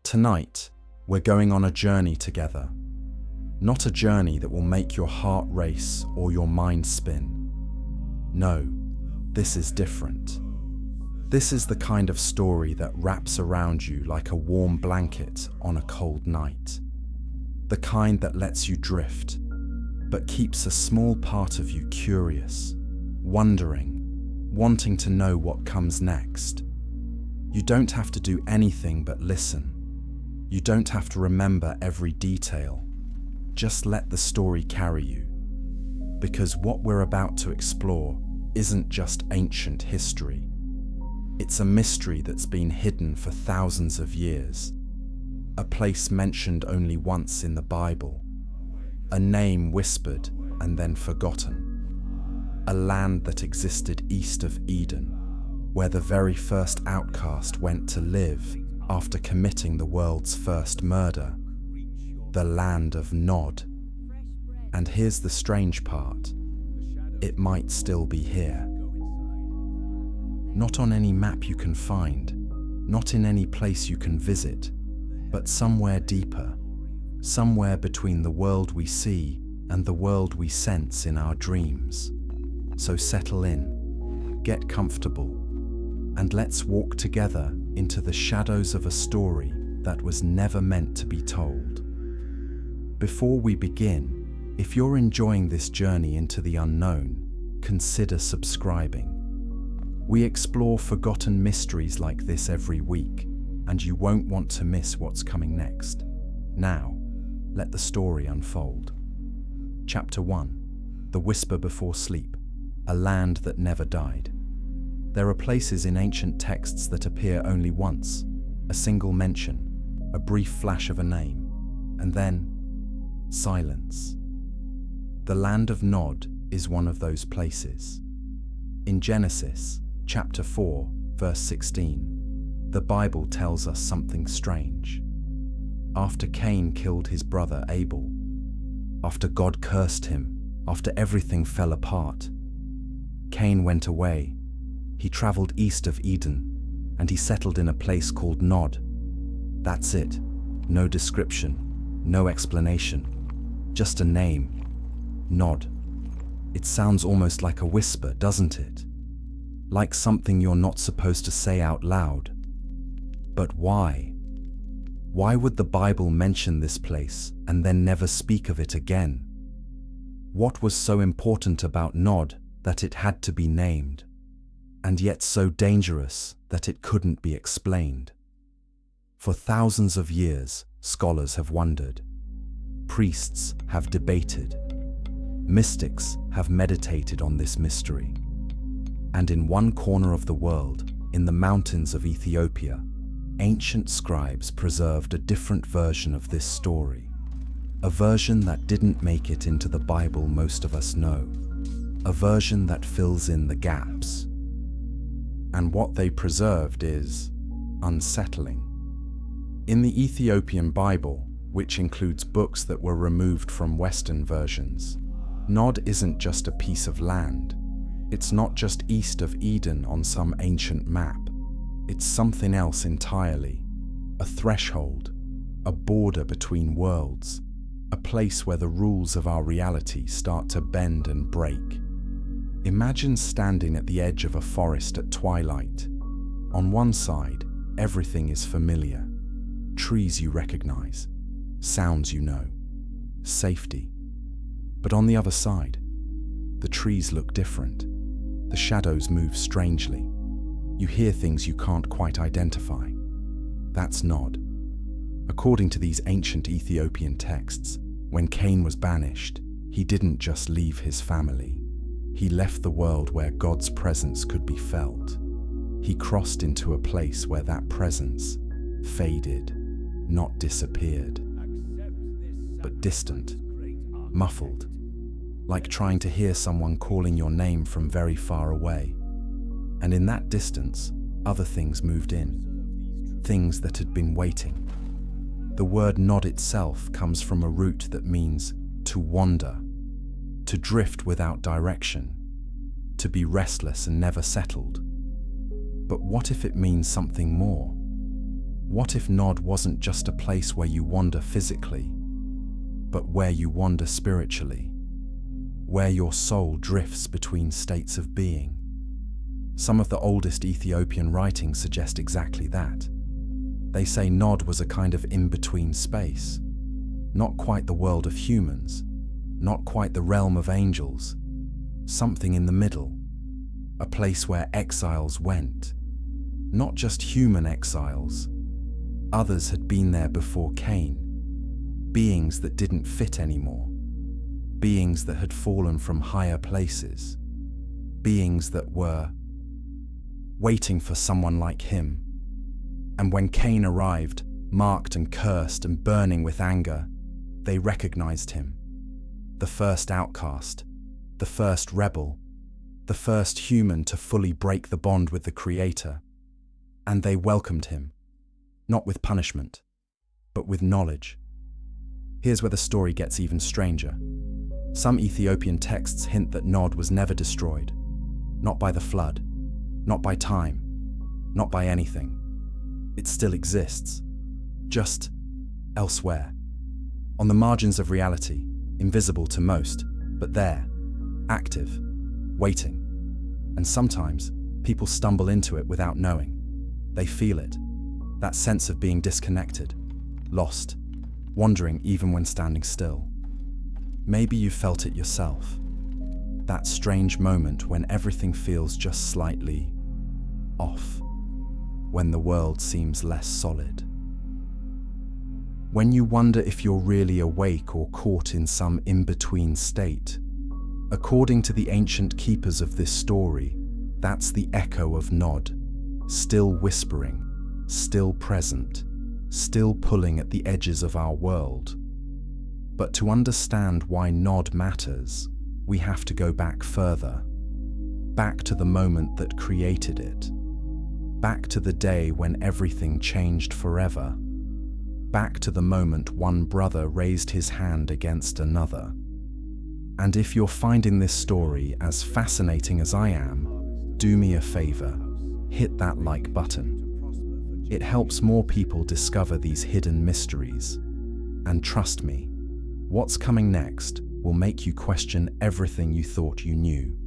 Tonight, we're going on a journey together. Not a journey that will make your heart race or your mind spin. No, this is different. This is the kind of story that wraps around you like a warm blanket on a cold night. The kind that lets you drift, but keeps a small part of you curious, wondering, wanting to know what comes next. You don't have to do anything but listen. You don't have to remember every detail. Just let the story carry you. Because what we're about to explore isn't just ancient history. It's a mystery that's been hidden for thousands of years. A place mentioned only once in the Bible. A name whispered and then forgotten. A land that existed east of Eden, where the very first outcast went to live after committing the world's first murder. The land of Nod. And here's the strange part. It might still be here. Not on any map you can find, not in any place you can visit, but somewhere deeper, somewhere between the world we see and the world we sense in our dreams. So settle in, get comfortable, and let's walk together into the shadows of a story that was never meant to be told. Before we begin, if you're enjoying this journey into the unknown, consider subscribing. We explore forgotten mysteries like this every week, and you won't want to miss what's coming next. Now, let the story unfold. Chapter 1. The Whisper Before Sleep, a land that never died. There are places in ancient texts that appear only once, a single mention, a brief flash of a name, and then silence. The land of Nod is one of those places. In Genesis, chapter 4, verse 16, the Bible tells us something strange. After Cain killed his brother Abel, after God cursed him, after everything fell apart, Cain went away. He traveled east of Eden, and he settled in a place called Nod. That's it. No description, no explanation, just a name. Nod. It sounds almost like a whisper, doesn't it? Like something you're not supposed to say out loud. But why? Why would the Bible mention this place and then never speak of it again? What was so important about Nod that it had to be named, and yet so dangerous that it couldn't be explained? For thousands of years, scholars have wondered. Priests have debated. Mystics have meditated on this mystery. And in one corner of the world, in the mountains of Ethiopia, ancient scribes preserved a different version of this story. A version that didn't make it into the Bible most of us know. A version that fills in the gaps. And what they preserved is unsettling. In the Ethiopian Bible, which includes books that were removed from Western versions, Nod isn't just a piece of land. It's not just east of Eden on some ancient map. It's something else entirely. A threshold, a border between worlds, a place where the rules of our reality start to bend and break. Imagine standing at the edge of a forest at twilight. On one side, everything is familiar. Trees you recognize, sounds you know, safety. But on the other side, the trees look different. The shadows move strangely. You hear things you can't quite identify. That's Nod. According to these ancient Ethiopian texts, when Cain was banished, he didn't just leave his family. He left the world where God's presence could be felt. He crossed into a place where that presence faded, not disappeared, but distant, muffled, like trying to hear someone calling your name from very far away. And in that distance, other things moved in, things that had been waiting. The word Nod itself comes from a root that means to wander, to drift without direction, to be restless and never settled. But what if it means something more? What if Nod wasn't just a place where you wander physically, but where you wander spiritually, where your soul drifts between states of being? Some of the oldest Ethiopian writings suggest exactly that. They say Nod was a kind of in-between space, not quite the world of humans, not quite the realm of angels, something in the middle, a place where exiles went, not just human exiles. Others had been there before Cain, beings that didn't fit anymore, beings that had fallen from higher places, beings that were waiting for someone like him. And when Cain arrived, marked and cursed and burning with anger, they recognized him. The first outcast, the first rebel, the first human to fully break the bond with the Creator. And they welcomed him, not with punishment, but with knowledge. Here's where the story gets even stranger. Some Ethiopian texts hint that Nod was never destroyed, not by the flood, not by time, not by anything. It still exists, just elsewhere, on the margins of reality, invisible to most, but there, active, waiting. And sometimes people stumble into it without knowing. They feel it, that sense of being disconnected, lost, wandering even when standing still. Maybe you felt it yourself, that strange moment when everything feels just slightly off, when the world seems less solid. When you wonder if you're really awake or caught in some in-between state. According to the ancient keepers of this story, that's the echo of Nod, still whispering, still present, still pulling at the edges of our world. But to understand why Nod matters, we have to go back further, back to the moment that created it, back to the day when everything changed forever, back to the moment one brother raised his hand against another. And if you're finding this story as fascinating as I am, do me a favor, hit that like button. It helps more people discover these hidden mysteries. And trust me, what's coming next will make you question everything you thought you knew.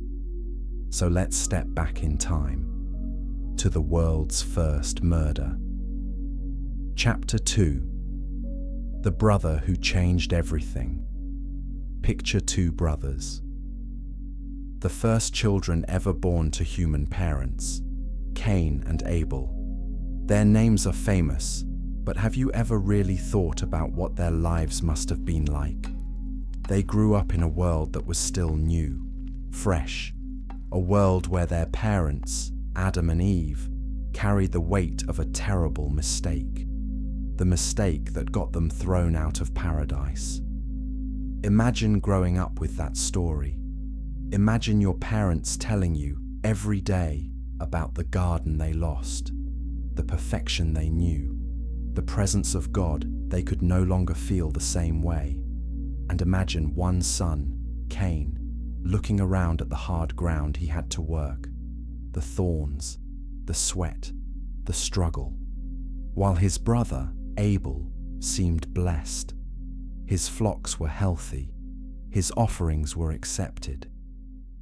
So let's step back in time to the world's first murder. Chapter 2. The brother who changed everything. Picture two brothers. The first children ever born to human parents, Cain and Abel. Their names are famous, but have you ever really thought about what their lives must have been like? They grew up in a world that was still new, fresh, a world where their parents, Adam and Eve, carried the weight of a terrible mistake, the mistake that got them thrown out of paradise. Imagine growing up with that story. Imagine your parents telling you every day about the garden they lost, the perfection they knew, the presence of God they could no longer feel the same way. And imagine one son, Cain, looking around at the hard ground he had to work, the thorns, the sweat, the struggle, while his brother, Abel, seemed blessed. His flocks were healthy, his offerings were accepted.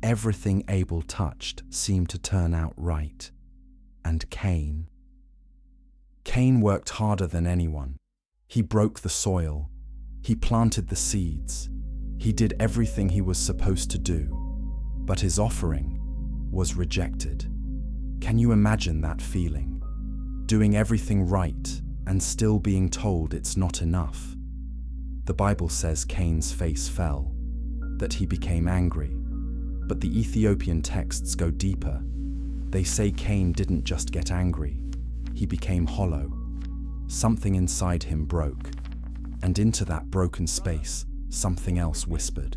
Everything Abel touched seemed to turn out right. And Cain worked harder than anyone. He broke the soil, he planted the seeds, he did everything he was supposed to do, but his offering was rejected. Can you imagine that feeling? Doing everything right and still being told it's not enough. The Bible says Cain's face fell, that he became angry. But the Ethiopian texts go deeper. They say Cain didn't just get angry, he became hollow. Something inside him broke, and into that broken space, something else whispered.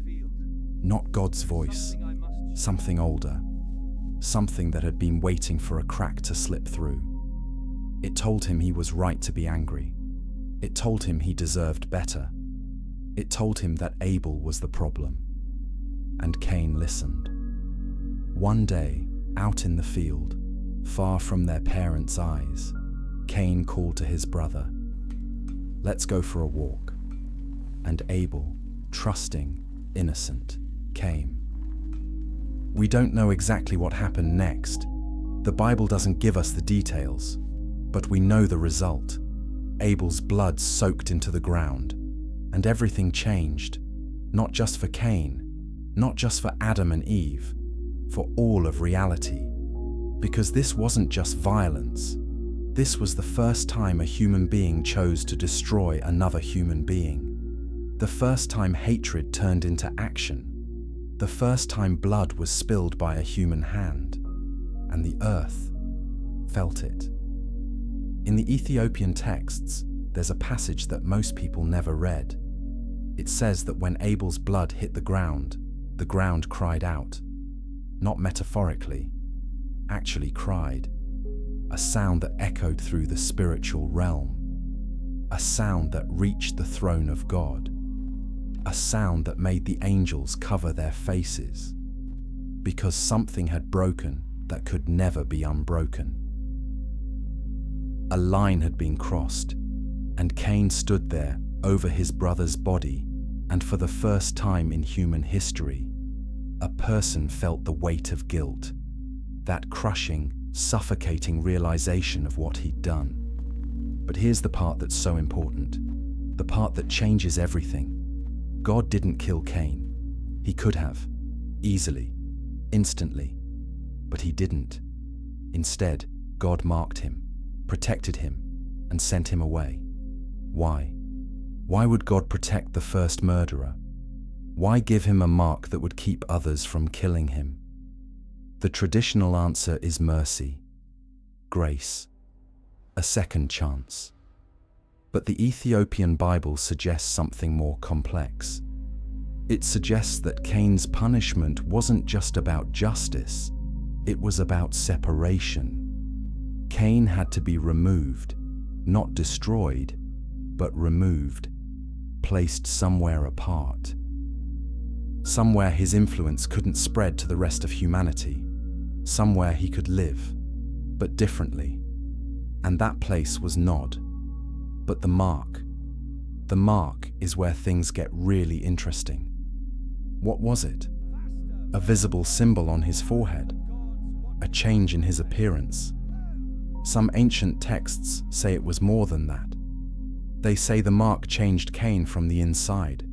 Not God's voice, something older, something that had been waiting for a crack to slip through. It told him he was right to be angry. It told him he deserved better. It told him that Abel was the problem. And Cain listened. One day, out in the field, far from their parents' eyes, Cain called to his brother, "Let's go for a walk." And Abel, trusting, innocent, came. We don't know exactly what happened next. The Bible doesn't give us the details, but we know the result. Abel's blood soaked into the ground, and everything changed, not just for Cain, not just for Adam and Eve, for all of reality. Because this wasn't just violence. This was the first time a human being chose to destroy another human being. The first time hatred turned into action. The first time blood was spilled by a human hand. And the earth felt it. In the Ethiopian texts, there's a passage that most people never read. It says that when Abel's blood hit the ground cried out. Not metaphorically, actually cried. A sound that echoed through the spiritual realm. A sound that reached the throne of God. A sound that made the angels cover their faces. Because something had broken that could never be unbroken. A line had been crossed, and Cain stood there over his brother's body, and for the first time in human history, a person felt the weight of guilt, that crushing, suffocating realization of what he'd done. But here's the part that's so important, the part that changes everything. God didn't kill Cain. He could have, easily, instantly, but he didn't. Instead, God marked him, protected him, and sent him away. Why? Why would God protect the first murderer? Why give him a mark that would keep others from killing him? The traditional answer is mercy, grace, a second chance. But the Ethiopian Bible suggests something more complex. It suggests that Cain's punishment wasn't just about justice, it was about separation. Cain had to be removed, not destroyed, but removed, placed somewhere apart. Somewhere his influence couldn't spread to the rest of humanity. Somewhere he could live, but differently. And that place was Nod. But the mark is where things get really interesting. What was it? A visible symbol on his forehead? A change in his appearance? Some ancient texts say it was more than that. They say the mark changed Cain from the inside,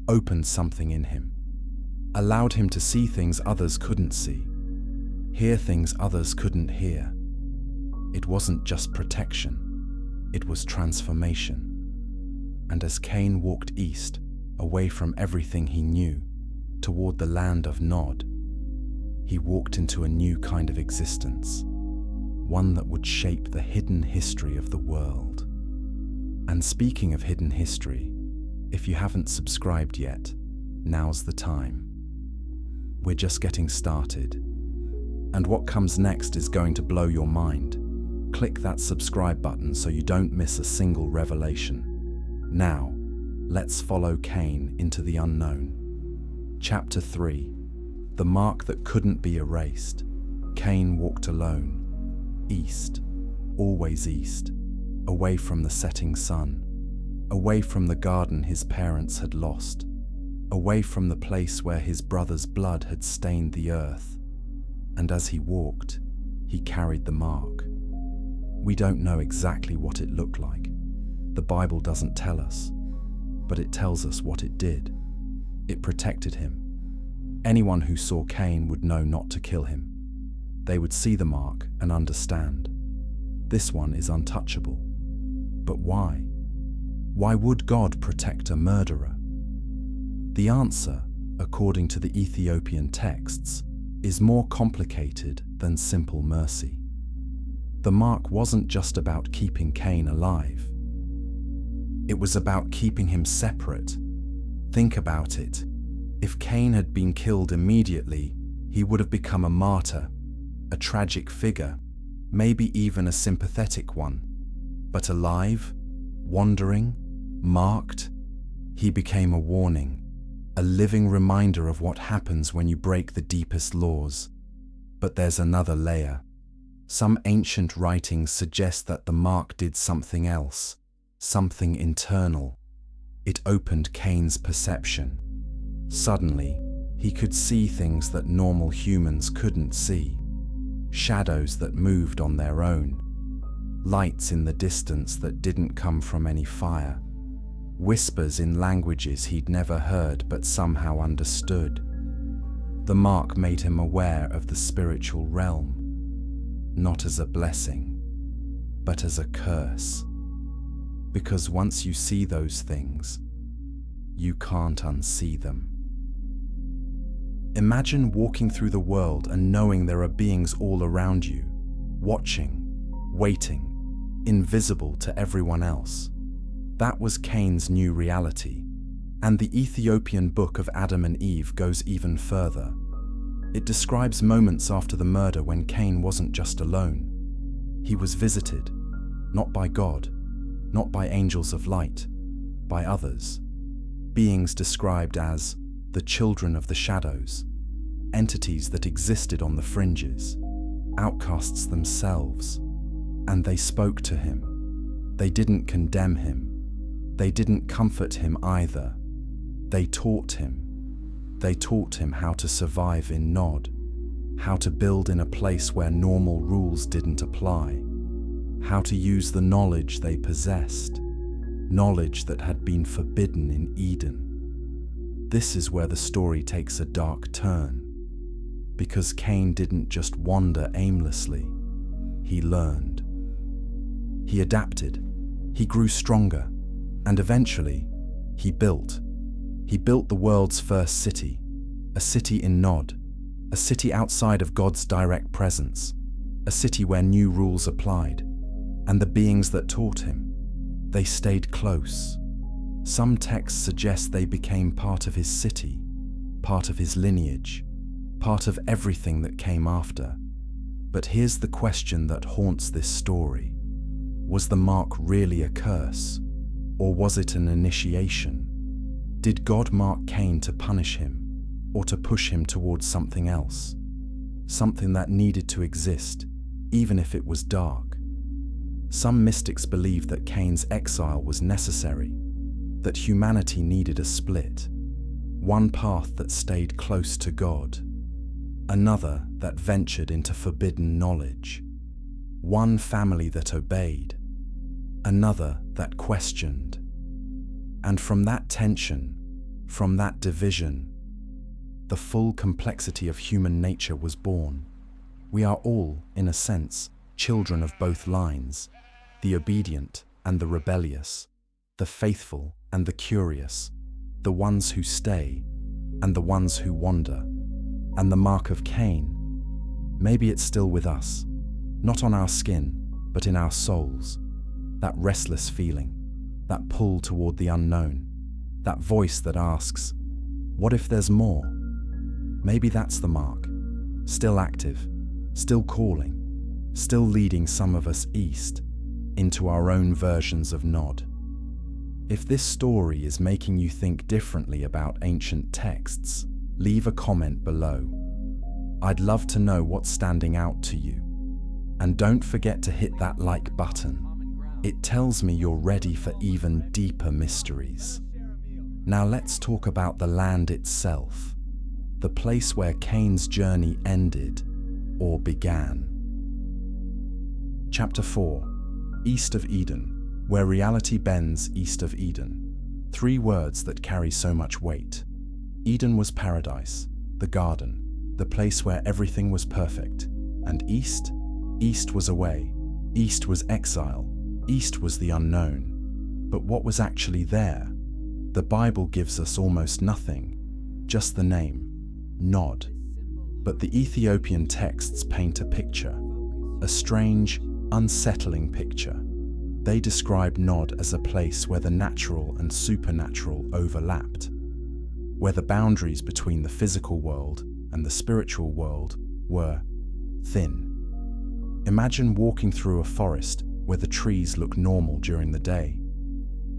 opened something in him, allowed him to see things others couldn't see, hear things others couldn't hear. It wasn't just protection, it was transformation. And as Cain walked east, away from everything he knew, toward the land of Nod, he walked into a new kind of existence, one that would shape the hidden history of the world. And speaking of hidden history, if you haven't subscribed yet, now's the time. We're just getting started. And what comes next is going to blow your mind. Click that subscribe button so you don't miss a single revelation. Now, let's follow Cain into the unknown. Chapter 3. The mark that couldn't be erased. Cain walked alone. East. Always east. Away from the setting sun. Away from the garden his parents had lost. Away from the place where his brother's blood had stained the earth. And as he walked, he carried the mark. We don't know exactly what it looked like. The Bible doesn't tell us, but it tells us what it did. It protected him. Anyone who saw Cain would know not to kill him. They would see the mark and understand. This one is untouchable. But why? Why would God protect a murderer? The answer, according to the Ethiopian texts, is more complicated than simple mercy. The mark wasn't just about keeping Cain alive. It was about keeping him separate. Think about it. If Cain had been killed immediately, he would have become a martyr, a tragic figure, maybe even a sympathetic one. But alive, wandering, marked, he became a warning, a living reminder of what happens when you break the deepest laws. But there's another layer. Some ancient writings suggest that the mark did something else, something internal. It opened Cain's perception. Suddenly, he could see things that normal humans couldn't see. Shadows that moved on their own. Lights in the distance that didn't come from any fire. Whispers in languages he'd never heard but somehow understood. The mark made him aware of the spiritual realm, not as a blessing, but as a curse. Because once you see those things, you can't unsee them. Imagine walking through the world and knowing there are beings all around you, watching, waiting, invisible to everyone else. That was Cain's new reality. And the Ethiopian book of Adam and Eve goes even further. It describes moments after the murder when Cain wasn't just alone. He was visited, not by God, not by angels of light, by others. Beings described as the children of the shadows, entities that existed on the fringes, outcasts themselves. And they spoke to him. They didn't condemn him. They didn't comfort him either. They taught him. They taught him how to survive in Nod, how to build in a place where normal rules didn't apply, how to use the knowledge they possessed, knowledge that had been forbidden in Eden. This is where the story takes a dark turn, because Cain didn't just wander aimlessly, he learned. He adapted, he grew stronger, and eventually, he built. He built the world's first city, a city in Nod, a city outside of God's direct presence, a city where new rules applied, and the beings that taught him, they stayed close. Some texts suggest they became part of his city, part of his lineage, part of everything that came after. But here's the question that haunts this story. Was the mark really a curse, or was it an initiation? Did God mark Cain to punish him, or to push him towards something else? Something that needed to exist, even if it was dark. Some mystics believe that Cain's exile was necessary, that humanity needed a split. One path that stayed close to God, another that ventured into forbidden knowledge. One family that obeyed, another that questioned. And from that tension, from that division, the full complexity of human nature was born. We are all, in a sense, children of both lines, the obedient and the rebellious, the faithful and the curious, the ones who stay and the ones who wander. And the mark of Cain, maybe it's still with us, not on our skin, but in our souls. That restless feeling, that pull toward the unknown, that voice that asks, what if there's more? Maybe that's the mark, still active, still calling, still leading some of us east, into our own versions of Nod. If this story is making you think differently about ancient texts, leave a comment below. I'd love to know what's standing out to you. And don't forget to hit that like button. It tells me you're ready for even deeper mysteries. Now let's talk about the land itself, the place where Cain's journey ended or began. Chapter 4, East of Eden, where reality bends east of Eden. 3 words that carry so much weight. Eden was paradise, the garden, the place where everything was perfect. And east? East was away. East was exile. East was the unknown. But what was actually there? The Bible gives us almost nothing, just the name, Nod. But the Ethiopian texts paint a picture, a strange, unsettling picture. They describe Nod as a place where the natural and supernatural overlapped, where the boundaries between the physical world and the spiritual world were thin. Imagine walking through a forest where the trees look normal during the day,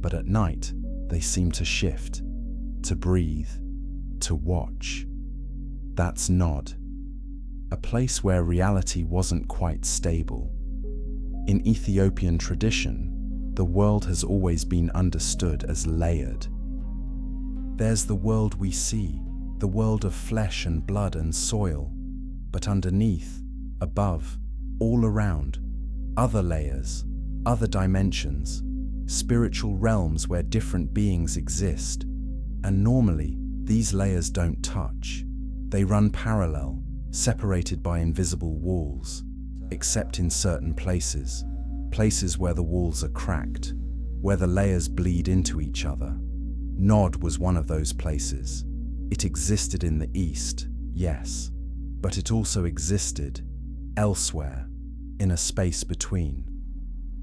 but at night they seem to shift, to breathe, to watch. That's Nod. a place where reality wasn't quite stable. In Ethiopian tradition, the world has always been understood as layered. There's the world we see, the world of flesh and blood and soil, but underneath, above, all around, other layers, other dimensions, spiritual realms where different beings exist. And normally, these layers don't touch. They run parallel, separated by invisible walls, except in certain places, places where the walls are cracked, where the layers bleed into each other. Nod was one of those places. It existed in the East, yes, but it also existed elsewhere, in a space between.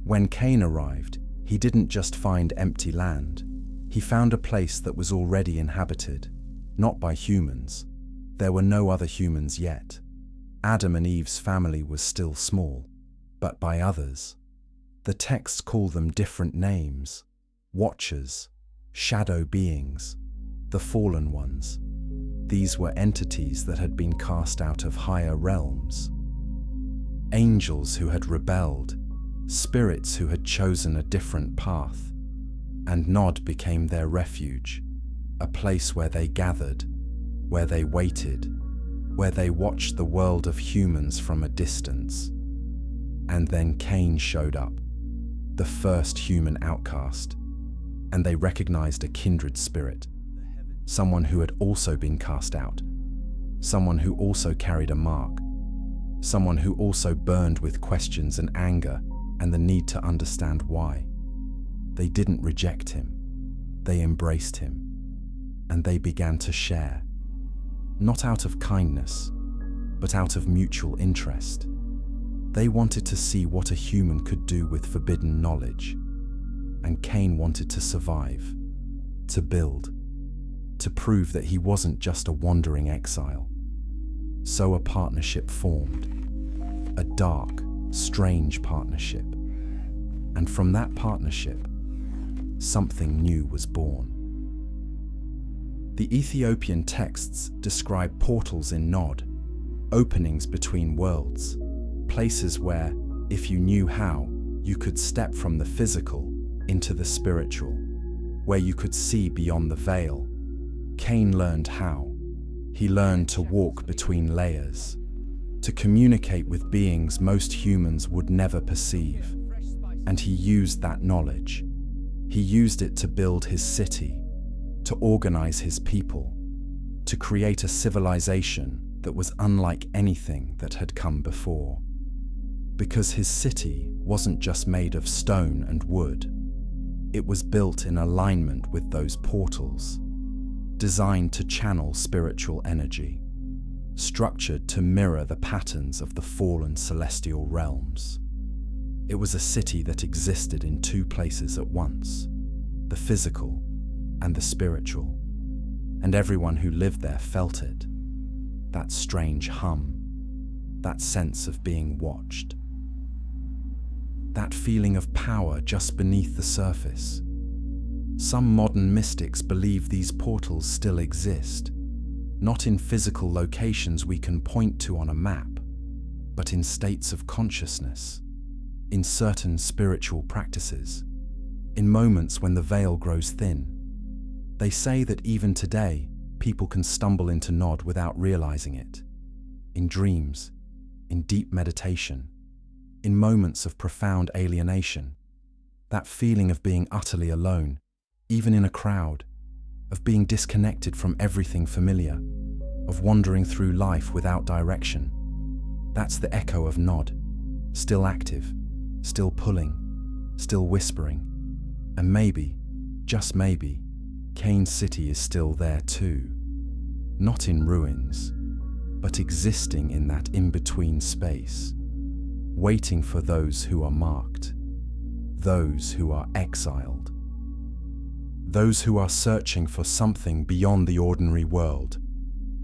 When Cain arrived, he didn't just find empty land. He found a place that was already inhabited, not by humans. There were no other humans yet. Adam and Eve's family was still small, but by others. The texts call them different names: watchers, shadow beings, the fallen ones. These were entities that had been cast out of higher realms. Angels who had rebelled, spirits who had chosen a different path. And Nod became their refuge, a place where they gathered, where they waited, where they watched the world of humans from a distance. And then Cain showed up, the first human outcast, and they recognized a kindred spirit, someone who had also been cast out, someone who also carried a mark, someone who also burned with questions and anger and the need to understand why. They didn't reject him, they embraced him, and they began to share, not out of kindness, but out of mutual interest. They wanted to see what a human could do with forbidden knowledge, and Cain wanted to survive, to build, to prove that he wasn't just a wandering exile. So a partnership formed, a dark, strange partnership. And from that partnership, something new was born. The Ethiopian texts describe portals in Nod, openings between worlds, places where, if you knew how, you could step from the physical into the spiritual, where you could see beyond the veil. Cain learned how. He learned to walk between layers, to communicate with beings most humans would never perceive. And he used that knowledge. He used it to build his city, to organize his people, to create a civilization that was unlike anything that had come before. Because his city wasn't just made of stone and wood. It was built in alignment with those portals, designed to channel spiritual energy, structured to mirror the patterns of the fallen celestial realms. It was a city that existed in two places at once, the physical and the spiritual, and everyone who lived there felt it, that strange hum, that sense of being watched, that feeling of power just beneath the surface. Some modern mystics believe these portals still exist, not in physical locations we can point to on a map, but in states of consciousness, in certain spiritual practices, in moments when the veil grows thin. They say that even today, people can stumble into Nod without realizing it, in dreams, in deep meditation, in moments of profound alienation, that feeling of being utterly alone, even in a crowd, of being disconnected from everything familiar, of wandering through life without direction. That's the echo of Nod, still active, still pulling, still whispering. And maybe, just maybe, Cain's city is still there too. Not in ruins, but existing in that in-between space, waiting for those who are marked, those who are exiled, those who are searching for something beyond the ordinary world.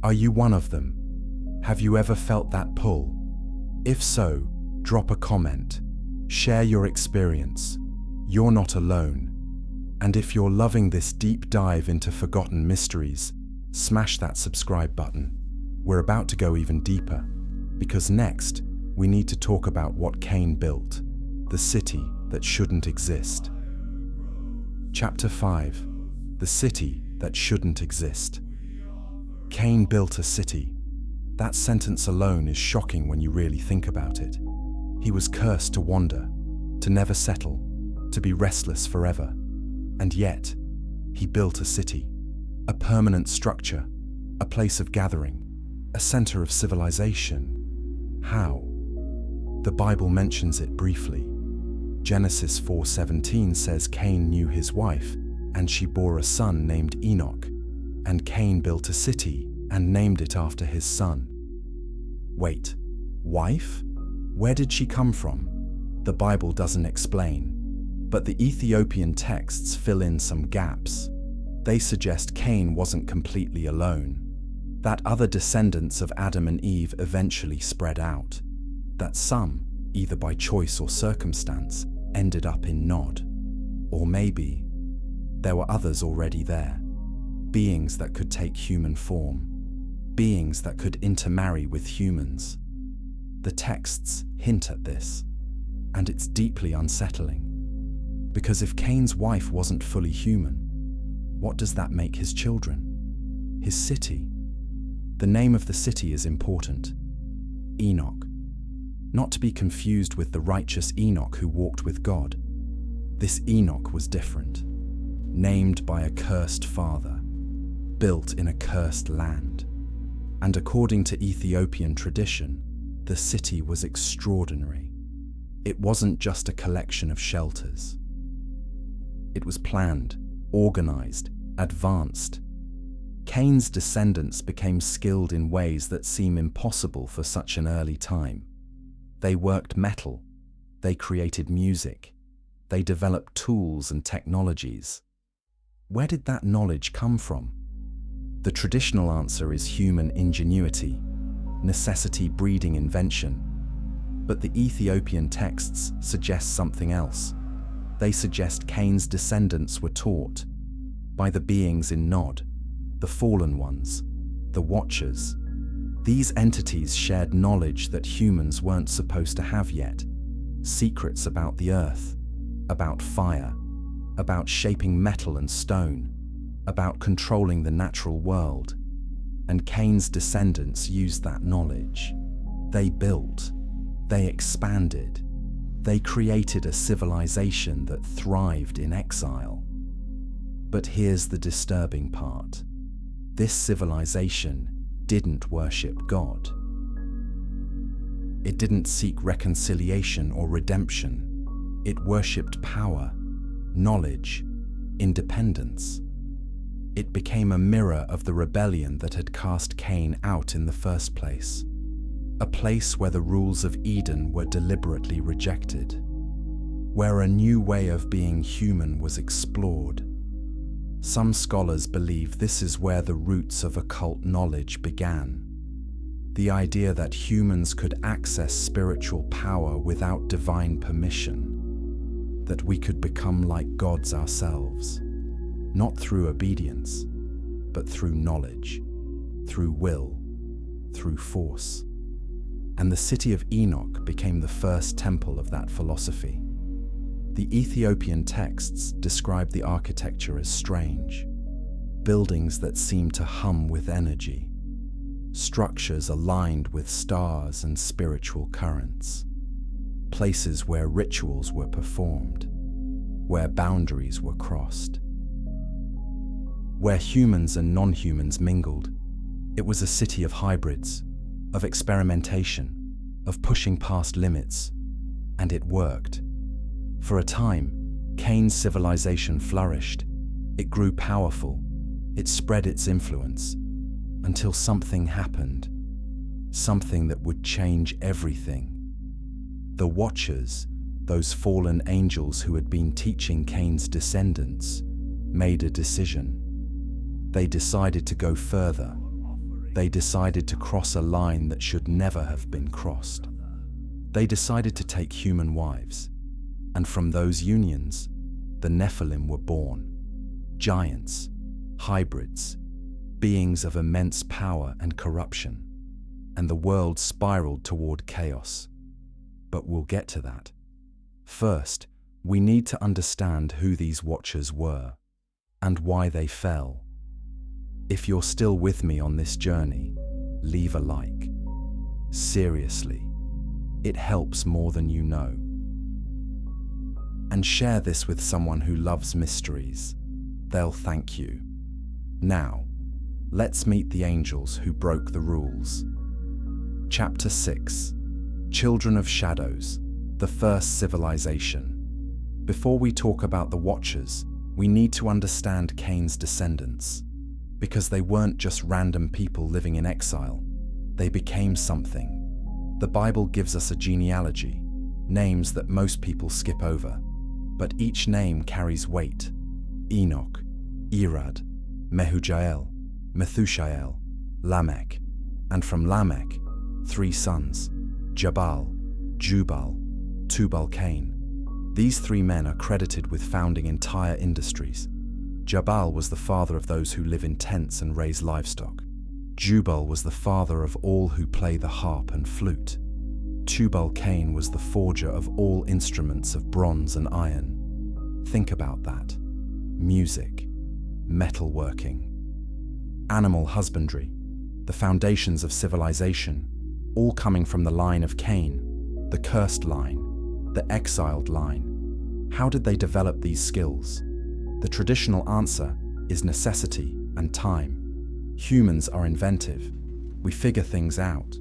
Are you one of them? Have you ever felt that pull? If so, drop a comment, share your experience. You're not alone. And if you're loving this deep dive into forgotten mysteries, smash that subscribe button. We're about to go even deeper. Because next, we need to talk about what Cain built, the city that shouldn't exist. Chapter 5. The city that shouldn't exist. Cain built a city. That sentence alone is shocking when you really think about it. He was cursed to wander, to never settle, to be restless forever. And yet, he built a city, a permanent structure, a place of gathering, a center of civilization. How? The Bible mentions it briefly. Genesis 4:17 says Cain knew his wife, and she bore a son named Enoch, and Cain built a city and named it after his son. Wait, wife? Where did she come from? The Bible doesn't explain, but the Ethiopian texts fill in some gaps. They suggest Cain wasn't completely alone, that other descendants of Adam and Eve eventually spread out, that some, either by choice or circumstance, ended up in Nod. Or maybe there were others already there, beings that could take human form, beings that could intermarry with humans. The texts hint at this, and it's deeply unsettling. Because if Cain's wife wasn't fully human, what does that make his children? His city? The name of the city is important. Enoch. Not to be confused with the righteous Enoch who walked with God. This Enoch was different. Named by a cursed father. Built in a cursed land. And according to Ethiopian tradition, the city was extraordinary. It wasn't just a collection of shelters. It was planned, organized, advanced. Cain's descendants became skilled in ways that seem impossible for such an early time. They worked metal, they created music, they developed tools and technologies. Where did that knowledge come from? The traditional answer is human ingenuity, necessity breeding invention. But the Ethiopian texts suggest something else. They suggest Cain's descendants were taught by the beings in Nod, the fallen ones, the Watchers. These entities shared knowledge that humans weren't supposed to have yet. Secrets about the earth, about fire, about shaping metal and stone, about controlling the natural world. And Cain's descendants used that knowledge. They built, they expanded, they created a civilization that thrived in exile. But here's the disturbing part. This civilization didn't worship God. It didn't seek reconciliation or redemption. It worshipped power, knowledge, independence. It became a mirror of the rebellion that had cast Cain out in the first place. A place where the rules of Eden were deliberately rejected, where a new way of being human was explored. Some scholars believe this is where the roots of occult knowledge began. The idea that humans could access spiritual power without divine permission, that we could become like gods ourselves, not through obedience, but through knowledge, through will, through force. And the city of Enoch became the first temple of that philosophy. The Ethiopian texts describe the architecture as strange. Buildings that seem to hum with energy. Structures aligned with stars and spiritual currents. Places where rituals were performed. Where boundaries were crossed. Where humans and non-humans mingled. It was a city of hybrids, of experimentation, of pushing past limits. And it worked. For a time, Cain's civilization flourished. It grew powerful. It spread its influence. Until something happened. Something that would change everything. The Watchers, those fallen angels who had been teaching Cain's descendants, made a decision. They decided to go further. They decided to cross a line that should never have been crossed. They decided to take human wives. And from those unions, the Nephilim were born. Giants, hybrids, beings of immense power and corruption. and the world spiraled toward chaos. But we'll get to that. First, we need to understand who these watchers were and why they fell. If you're still with me on this journey, leave a like. Seriously, it helps more than you know. And share this with someone who loves mysteries. They'll thank you. Now, let's meet the angels who broke the rules. Chapter 6. Children of Shadows, the first civilization. Before we talk about the Watchers, we need to understand Cain's descendants. Because they weren't just random people living in exile. They became something. The Bible gives us a genealogy, names that most people skip over. But each name carries weight. Enoch, Irad, Mehujael, Methushael, Lamech. And from Lamech, 3 sons, Jabal, Jubal, Tubal-Cain. These 3 men are credited with founding entire industries. Jabal was the father of those who live in tents and raise livestock. Jubal was the father of all who play the harp and flute. Tubal-Cain was the forger of all instruments of bronze and iron. Think about that. Music, metalworking, animal husbandry, the foundations of civilization, all coming from the line of Cain, the cursed line, the exiled line. How did they develop these skills? The traditional answer is necessity and time. Humans are inventive. We figure things out.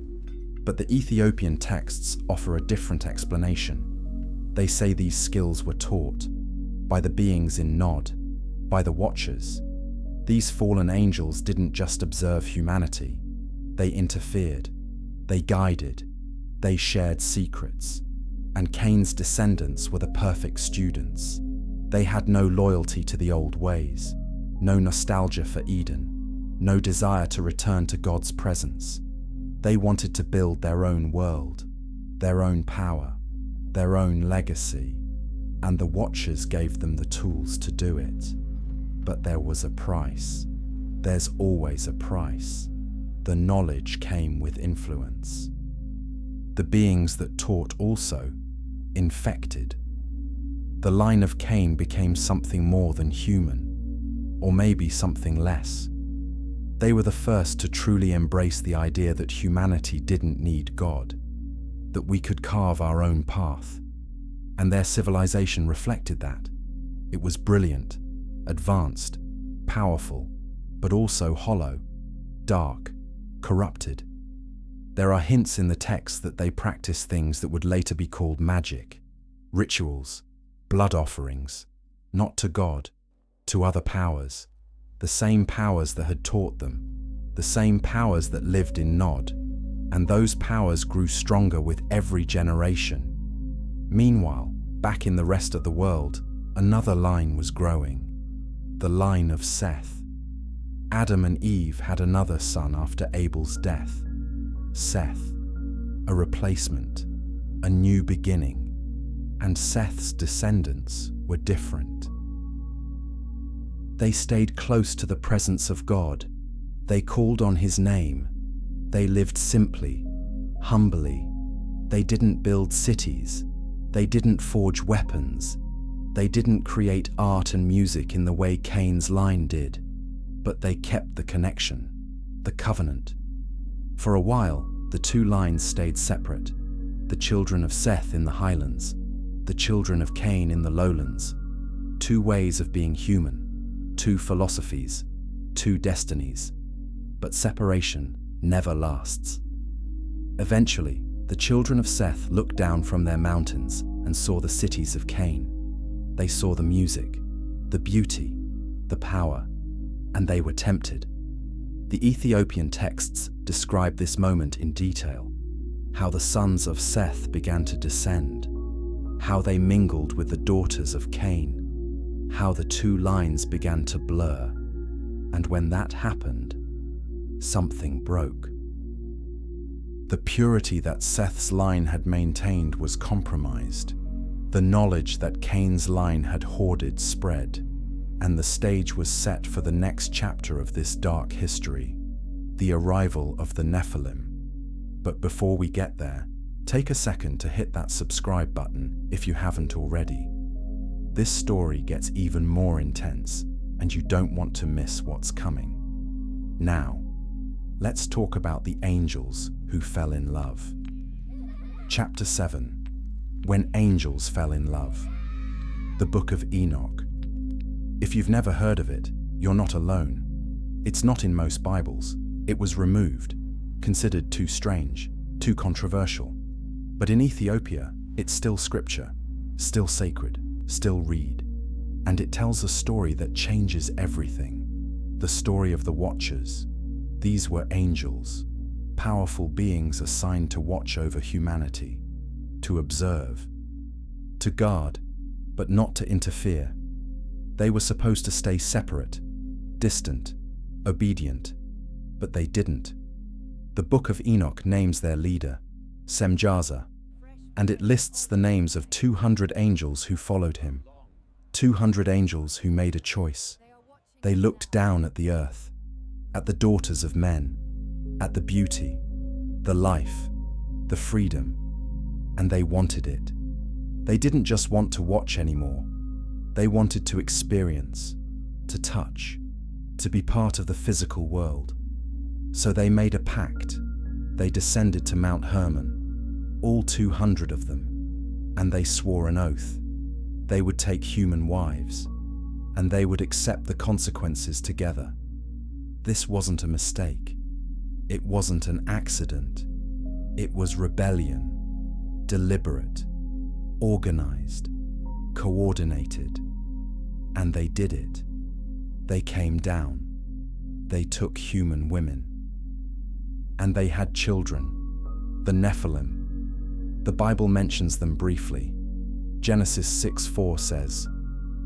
But the Ethiopian texts offer a different explanation. They say these skills were taught by the beings in Nod, by the Watchers. These fallen angels didn't just observe humanity. They interfered. They guided. They shared secrets. And Cain's descendants were the perfect students. They had no loyalty to the old ways, no nostalgia for Eden, no desire to return to God's presence. They wanted to build their own world, their own power, their own legacy, and the Watchers gave them the tools to do it. But there was a price. There's always a price. The knowledge came with influence. The beings that taught also infected. The line of Cain became something more than human, or maybe something less. They were the first to truly embrace the idea that humanity didn't need God, that we could carve our own path. And their civilization reflected that. It was brilliant, advanced, powerful, but also hollow, dark, corrupted. There are hints in the text that they practiced things that would later be called magic, rituals, blood offerings, not to God, to other powers, the same powers that had taught them, the same powers that lived in Nod, and those powers grew stronger with every generation. Meanwhile, back in the rest of the world, another line was growing, the line of Seth. Adam and Eve had another son after Abel's death, Seth, a replacement, a new beginning, and Seth's descendants were different. They stayed close to the presence of God. They called on His name. They lived simply, humbly. They didn't build cities. They didn't forge weapons. They didn't create art and music in the way Cain's line did. But they kept the connection, the covenant. For a while, the 2 lines stayed separate. The children of Seth in the highlands, the children of Cain in the lowlands. 2 ways of being human, 2 philosophies, 2 destinies. But separation never lasts. Eventually, the children of Seth looked down from their mountains and saw the cities of Cain. They saw the music, the beauty, the power, and they were tempted. The Ethiopian texts describe this moment in detail, how the sons of Seth began to descend, how they mingled with the daughters of Cain, how the 2 lines began to blur, and when that happened, something broke. The purity that Seth's line had maintained was compromised. The knowledge that Cain's line had hoarded spread, and the stage was set for the next chapter of this dark history, the arrival of the Nephilim. But before we get there, take a second to hit that subscribe button if you haven't already. This story gets even more intense, and you don't want to miss what's coming. Now, let's talk about the angels who fell in love. Chapter 7. When Angels Fell in Love. The Book of Enoch. If you've never heard of it, you're not alone. It's not in most Bibles. It was removed, considered too strange, too controversial. But in Ethiopia, it's still scripture, still sacred, still read. And it tells a story that changes everything. The story of the Watchers. These were angels, powerful beings assigned to watch over humanity, to observe, to guard, but not to interfere. They were supposed to stay separate, distant, obedient, but they didn't. The Book of Enoch names their leader, Semjaza, and it lists the names of 200 angels who followed him. 200 angels who made a choice. They looked down at the earth, at the daughters of men, at the beauty, the life, the freedom, and they wanted it. They didn't just want to watch anymore. They wanted to experience, to touch, to be part of the physical world. So they made a pact. They descended to Mount Hermon, all 200 of them, and they swore an oath. They would take human wives, and they would accept the consequences together. This wasn't a mistake. It wasn't an accident. It was rebellion, deliberate, organized, coordinated. And they did it. They came down. They took human women. And they had children, the Nephilim. The Bible mentions them briefly. Genesis 6:4 says,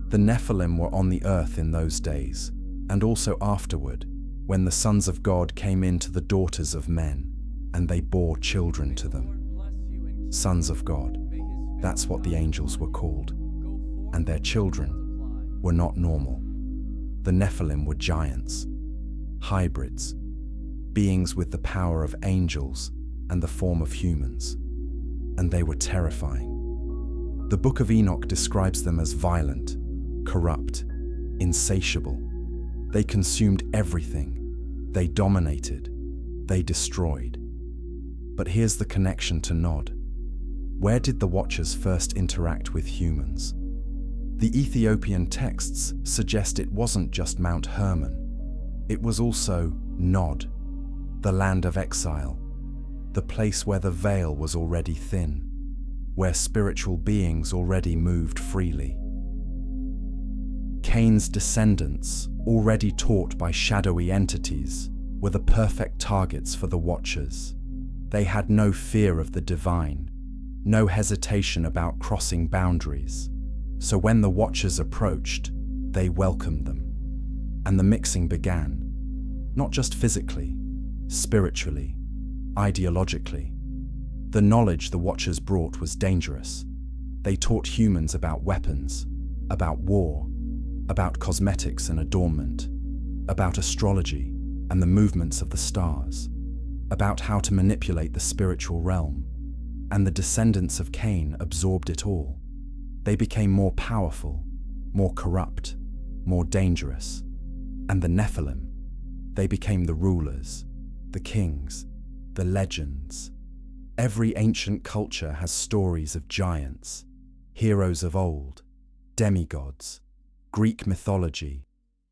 "The Nephilim were on the earth in those days, and also afterward, when the sons of God came in to the daughters of men, and they bore children to them." Sons of God. That's what the angels were called. And their children were not normal. The Nephilim were giants, hybrids, beings with the power of angels and the form of humans. And they were terrifying. The Book of Enoch describes them as violent, corrupt, insatiable. They consumed everything. They dominated. They destroyed. But here's the connection to Nod. Where did the Watchers first interact with humans? The Ethiopian texts suggest it wasn't just Mount Hermon. It was also Nod, the land of exile, the place where the veil was already thin, where spiritual beings already moved freely. Cain's descendants, already taught by shadowy entities, were the perfect targets for the Watchers. They had no fear of the divine, no hesitation about crossing boundaries. So when the Watchers approached, they welcomed them. And the mixing began, not just physically, spiritually, ideologically. The knowledge the Watchers brought was dangerous. They taught humans about weapons, about war, about cosmetics and adornment, about astrology and the movements of the stars, about how to manipulate the spiritual realm. And the descendants of Cain absorbed it all. They became more powerful, more corrupt, more dangerous. And the Nephilim, they became the rulers, the kings, the legends. Every ancient culture has stories of giants, heroes of old, demigods, Greek mythology,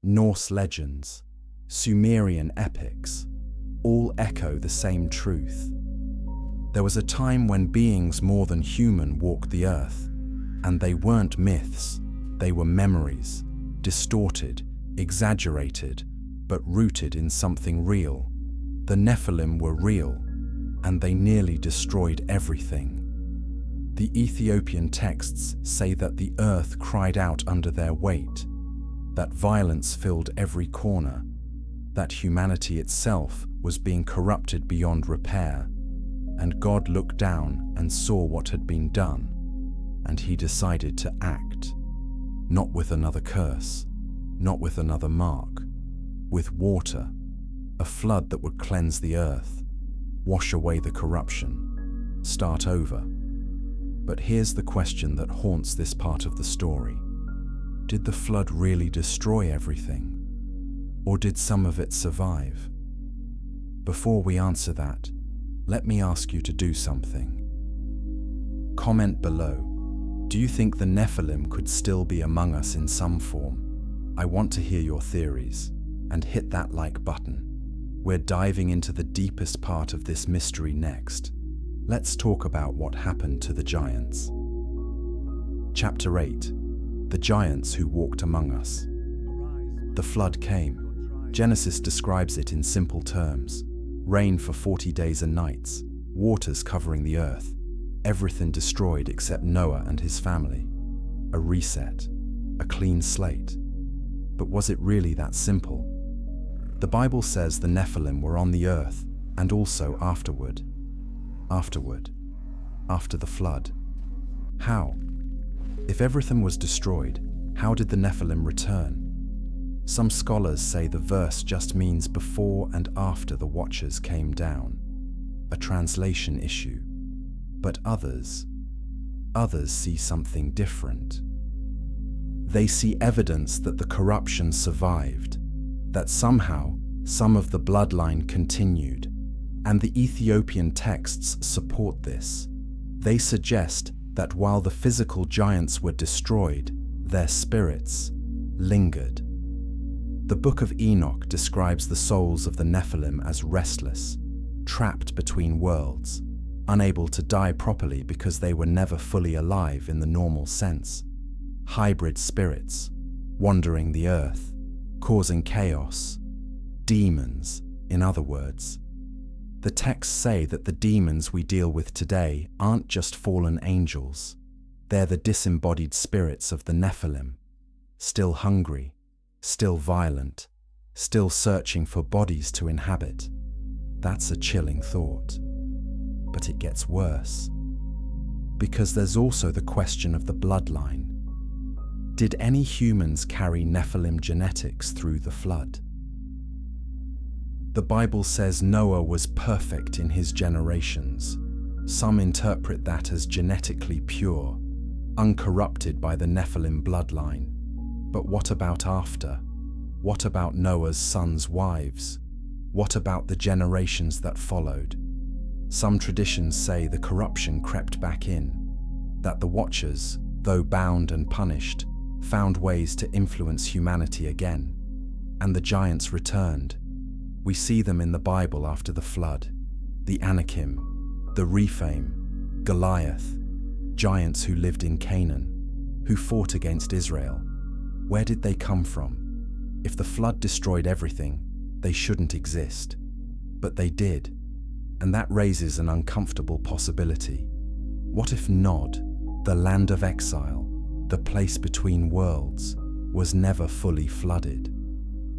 Norse legends, Sumerian epics. All echo the same truth. There was a time when beings more than human walked the earth, and they weren't myths, they were memories, distorted, exaggerated, but rooted in something real. The Nephilim were real, and they nearly destroyed everything. The Ethiopian texts say that the earth cried out under their weight, that violence filled every corner, that humanity itself was being corrupted beyond repair, and God looked down and saw what had been done, and he decided to act, not with another curse, not with another mark, with water, a flood that would cleanse the earth. wash away the corruption, start over. But here's the question that haunts this part of the story. Did the flood really destroy everything? Or did some of it survive? Before we answer that, let me ask you to do something. Comment below. Do you think the Nephilim could still be among us in some form? I want to hear your theories, and hit that like button. We're diving into the deepest part of this mystery next. Let's talk about what happened to the giants. Chapter 8. The giants who walked among us. The flood came. Genesis describes it in simple terms. Rain for 40 days and nights, waters covering the earth, everything destroyed except Noah and his family. A reset, a clean slate. But was it really that simple? The Bible says the Nephilim were on the earth and also afterward. After the flood. How? If everything was destroyed, how did the Nephilim return? Some scholars say the verse just means before and after the watchers came down, a translation issue. But others see something different. They see evidence that the corruption survived, that somehow some of the bloodline continued, and the Ethiopian texts support this. They suggest that while the physical giants were destroyed, their spirits lingered. The Book of Enoch describes the souls of the Nephilim as restless, trapped between worlds, unable to die properly because they were never fully alive in the normal sense. Hybrid spirits, wandering the earth, causing chaos. Demons, in other words. The texts say that the demons we deal with today aren't just fallen angels. They're the disembodied spirits of the Nephilim, still hungry, still violent, still searching for bodies to inhabit. That's a chilling thought. But it gets worse. Because there's also the question of the bloodline. Did any humans carry Nephilim genetics through the flood? The Bible says Noah was perfect in his generations. Some interpret that as genetically pure, uncorrupted by the Nephilim bloodline. But what about after? What about Noah's sons' wives? What about the generations that followed? Some traditions say the corruption crept back in, that the Watchers, though bound and punished, found ways to influence humanity again, and the giants returned. We see them in the Bible after the flood, the Anakim, the Rephaim, Goliath, giants who lived in Canaan, who fought against Israel. Where did they come from? If the flood destroyed everything, they shouldn't exist. But they did, and that raises an uncomfortable possibility. What if Nod, the land of exile, the place between worlds, was never fully flooded?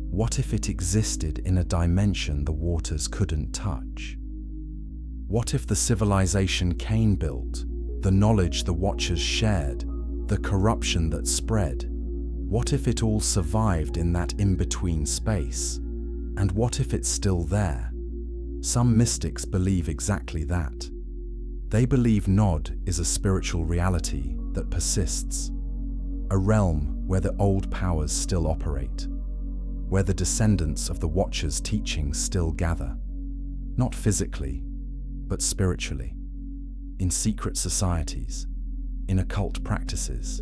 What if it existed in a dimension the waters couldn't touch? What if the civilization Cain built, the knowledge the Watchers shared, the corruption that spread, what if it all survived in that in-between space? And what if it's still there? Some mystics believe exactly that. They believe Nod is a spiritual reality that persists, a realm where the old powers still operate, where the descendants of the Watchers' teachings still gather, not physically, but spiritually, in secret societies, in occult practices,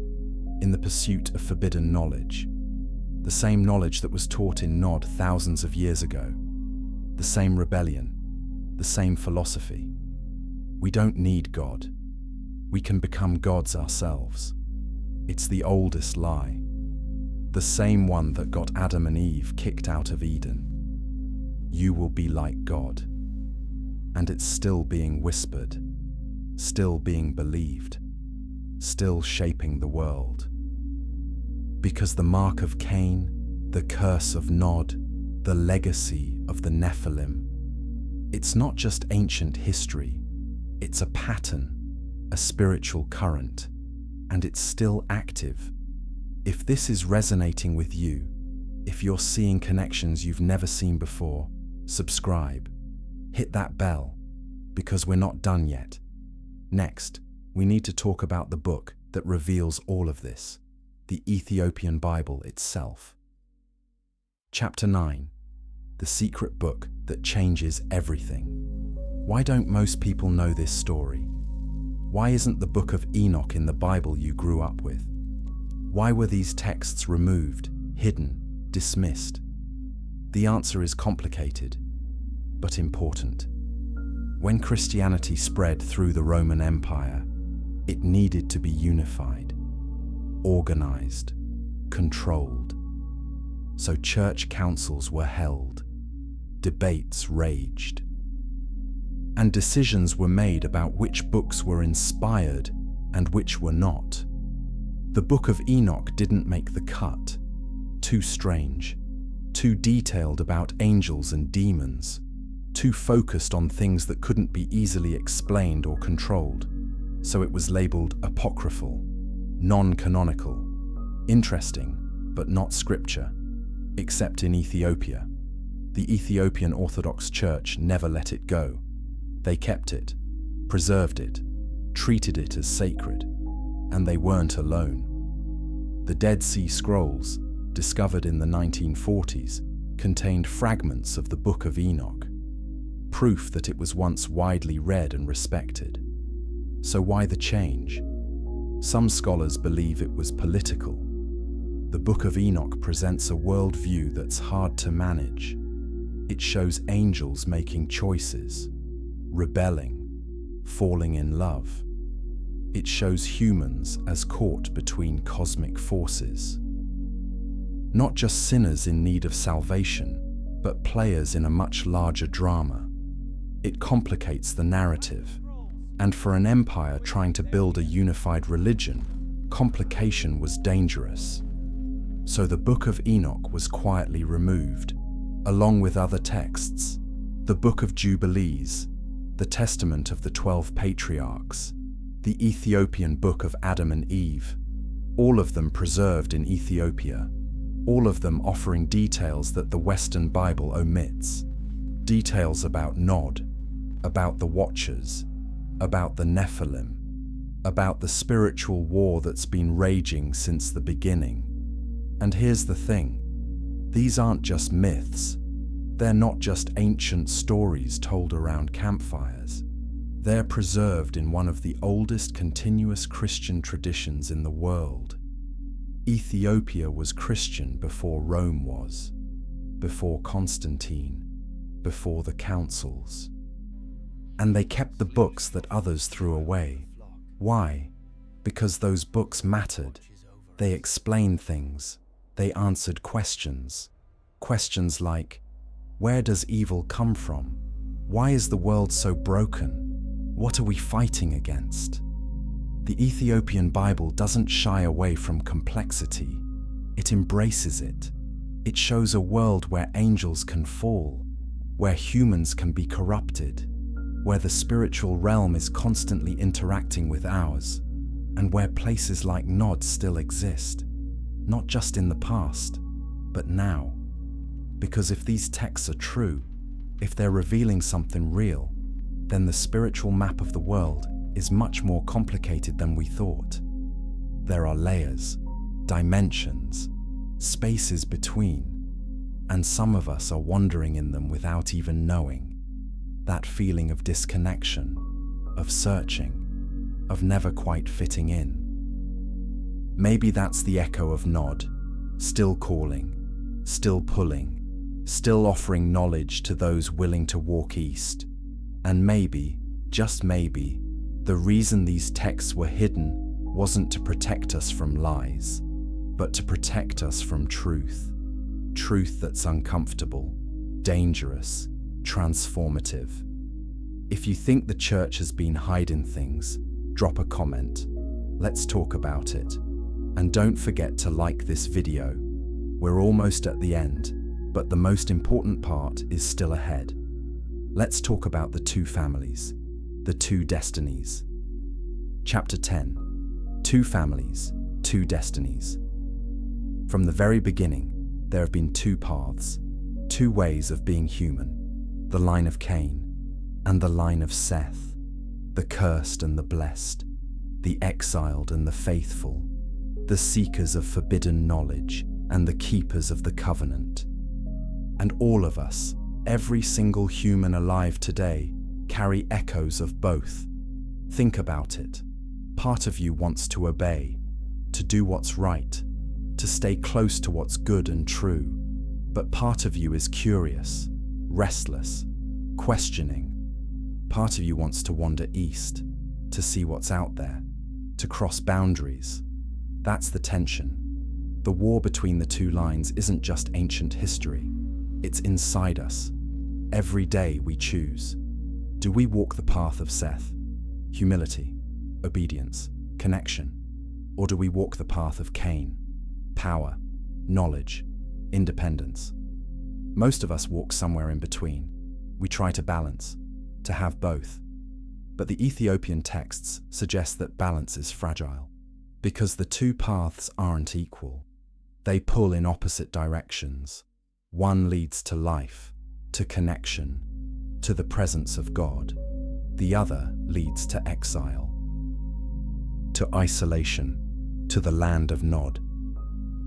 in the pursuit of forbidden knowledge, the same knowledge that was taught in Nod thousands of years ago, the same rebellion, the same philosophy. We don't need God. We can become gods ourselves. It's the oldest lie, the same one that got Adam and Eve kicked out of Eden. You will be like God. And it's still being whispered, still being believed, still shaping the world. Because the mark of Cain, the curse of Nod, the legacy of the Nephilim, it's not just ancient history, it's a pattern, a spiritual current, and it's still active. If this is resonating with you, if you're seeing connections you've never seen before, subscribe, hit that bell, because we're not done yet. Next, we need to talk about the book that reveals all of this, the Ethiopian Bible itself. Chapter 9. The secret book that changes everything. Why don't most people know this story? Why isn't the book of Enoch in the Bible you grew up with? Why were these texts removed, hidden, dismissed? The answer is complicated, but important. When Christianity spread through the Roman Empire, it needed to be unified, organized, controlled. So church councils were held, debates raged, and decisions were made about which books were inspired and which were not. The Book of Enoch didn't make the cut. Too strange, too detailed about angels and demons, too focused on things that couldn't be easily explained or controlled. So it was labeled apocryphal, non-canonical, interesting, but not scripture, except in Ethiopia. The Ethiopian Orthodox Church never let it go. They kept it, preserved it, treated it as sacred, and they weren't alone. The Dead Sea Scrolls, discovered in the 1940s, contained fragments of the Book of Enoch, proof that it was once widely read and respected. So why the change? Some scholars believe it was political. The Book of Enoch presents a worldview that's hard to manage. It shows angels making choices, rebelling, falling in love. It shows humans as caught between cosmic forces. Not just sinners in need of salvation, but players in a much larger drama. It complicates the narrative. And for an empire trying to build a unified religion, complication was dangerous. So the Book of Enoch was quietly removed, along with other texts, the Book of Jubilees, the Testament of the 12 Patriarchs, the Ethiopian Book of Adam and Eve, all of them preserved in Ethiopia, all of them offering details that the Western Bible omits. Details about Nod, about the Watchers, about the Nephilim, about the spiritual war that's been raging since the beginning. And here's the thing, these aren't just myths. They're not just ancient stories told around campfires. They're preserved in one of the oldest continuous Christian traditions in the world. Ethiopia was Christian before Rome was, before Constantine, before the councils. And they kept the books that others threw away. Why? Because those books mattered. They explained things. They answered questions. Questions like, where does evil come from? Why is the world so broken? What are we fighting against? The Ethiopian Bible doesn't shy away from complexity. It embraces it. It shows a world where angels can fall, where humans can be corrupted, where the spiritual realm is constantly interacting with ours, and where places like Nod still exist, not just in the past, but now. Because if these texts are true, if they're revealing something real, then the spiritual map of the world is much more complicated than we thought. There are layers, dimensions, spaces between, and some of us are wandering in them without even knowing. That feeling of disconnection, of searching, of never quite fitting in. Maybe that's the echo of Nod, still calling, still pulling, still offering knowledge to those willing to walk east. And maybe, just maybe, the reason these texts were hidden wasn't to protect us from lies, but to protect us from truth. Truth that's uncomfortable, dangerous, transformative. If you think the church has been hiding things, drop a comment. Let's talk about it. And don't forget to like this video. We're almost at the end, but the most important part is still ahead. Let's talk about the two families, the two destinies. Chapter 10. Two families, two destinies. From the very beginning, there have been two paths, two ways of being human. The line of Cain, and the line of Seth, the cursed and the blessed, the exiled and the faithful, the seekers of forbidden knowledge and the keepers of the covenant. And all of us, every single human alive today, carry echoes of both. Think about it. Part of you wants to obey, to do what's right, to stay close to what's good and true. But part of you is curious, restless, questioning. Part of you wants to wander east, to see what's out there, to cross boundaries. That's the tension. The war between the two lines isn't just ancient history. It's inside us. Every day we choose. Do we walk the path of Seth? Humility, obedience, connection. Or do we walk the path of Cain? Power, knowledge, independence. Most of us walk somewhere in between. We try to balance, to have both. But the Ethiopian texts suggest that balance is fragile, because the two paths aren't equal. They pull in opposite directions. One leads to life, to connection, to the presence of God. The other leads to exile, to isolation, to the land of Nod.